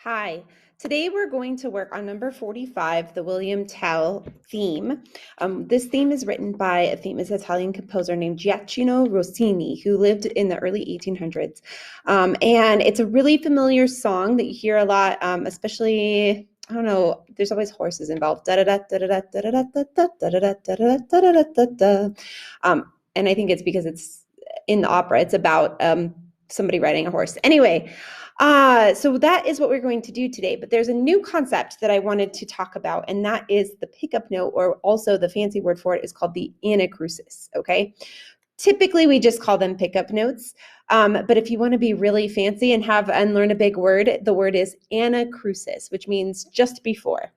Hi, today we're going to work on number 45, the William Tell theme. This theme is written by a famous Italian composer named Gioacchino Rossini, who lived in the early 1800s. And it's a really familiar song that you hear a lot, especially, I don't know, there's always horses involved. And I think it's because it's in the opera. It's about somebody riding a horse. Anyway, so that is what we're going to do today, but there's a new concept that I wanted to talk about, and that is the pickup note, or also the fancy word for it is called the anacrusis, okay? Typically, we just call them pickup notes, but if you want to be really fancy and learn a big word, the word is anacrusis, which means just before.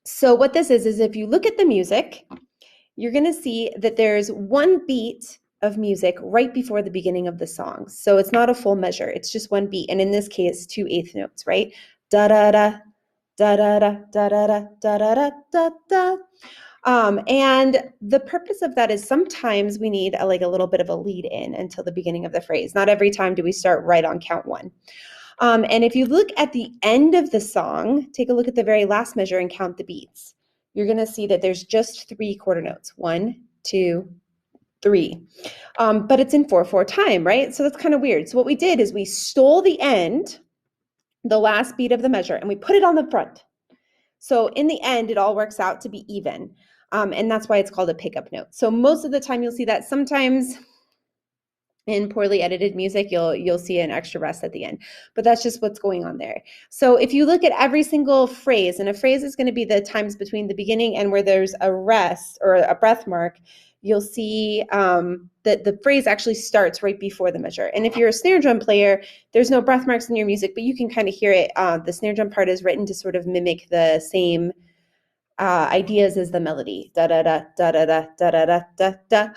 So what this is if you look at the music, you're going to see that there's one beat of music right before the beginning of the song. So it's not a full measure, it's just one beat. And in this case, 2/8 notes, right? Da da da, da da da, da da da, da da da da. And the purpose of that is sometimes we need a little bit of a lead in until the beginning of the phrase. Not every time do we start right on count one. And if you look at the end of the song, take a look at the very last measure and count the beats. You're going to see that there's just 3 quarter notes. 1, 2, 3. But it's in 4/4 time, right? So that's kind of weird. So what we did is we stole the end, the last beat of the measure, and we put it on the front. So in the end, it all works out to be even. And that's why it's called a pickup note. So most of the time you'll see that. Sometimes in poorly edited music, you'll see an extra rest at the end, but that's just what's going on there. So if you look at every single phrase, and a phrase is going to be the times between the beginning and where there's a rest or a breath mark, you'll see that the phrase actually starts right before the measure. And if you're a snare drum player, there's no breath marks in your music, but you can kind of hear it. The snare drum part is written to sort of mimic the same ideas as the melody. Da da da da da da da da da da.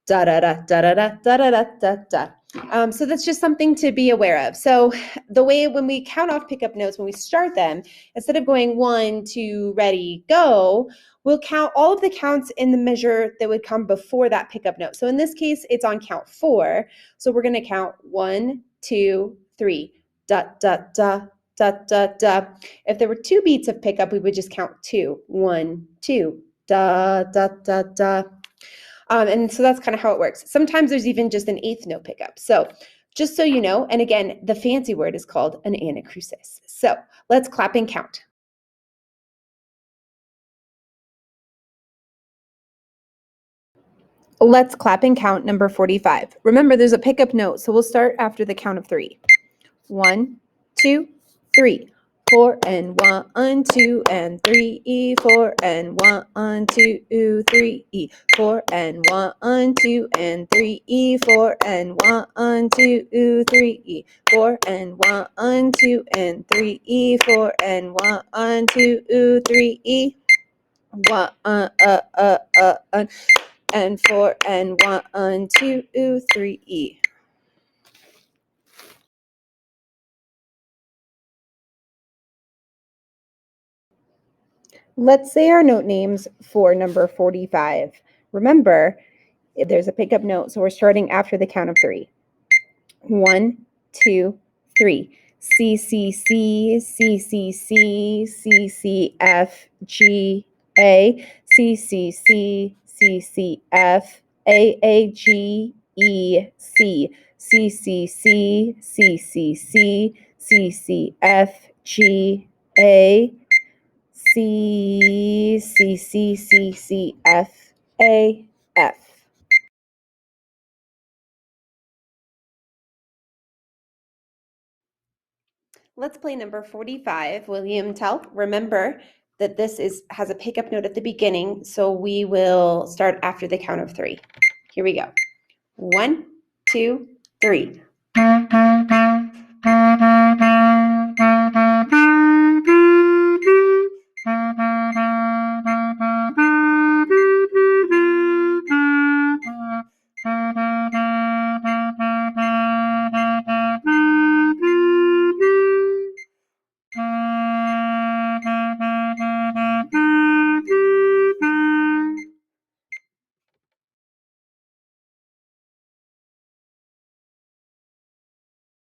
Da da da da da da da da da da. So that's just something to be aware of. So the way when we count off pickup notes, when we start them, instead of going 1, 2, ready, go, we'll count all of the counts in the measure that would come before that pickup note. So in this case, it's on count 4. So we're going to count 1, 2, 3, da da da da da da. If there were 2 beats of pickup, we would just count 2, 1, 2, da da da da. And so that's kind of how it works. Sometimes there's even just an 8th note pickup. So just so you know, and again, the fancy word is called an anacrusis. So let's clap and count. Let's clap and count number 45. Remember, there's a pickup note, so we'll start after the count of 3. 1, 2, 3. 4 and 1, 2 and 3, 4 and 1, 2, 3, 4 and 1, 2 and 3, 4 and 1, 2, 3, 4 and 1, 2 and 3, 4 and 1, 2, 3, 1, and 4 and 1, 2, 3. Let's say our note names for number 45. Remember, there's a pickup note, so we're starting after the count of 3. 1, 2, 3. C, C, C, C, C, C, C, C, F, G, A, C, C, C, C, C, F, A, G, E, C, C, C, C, C, C, C, C, C, F, G, A, C, C, C, C, C, F, A, F. Let's play number 45, William Tell. Remember that this has a pickup note at the beginning, so we will start after the count of 3. Here we go. 1, 2, 3.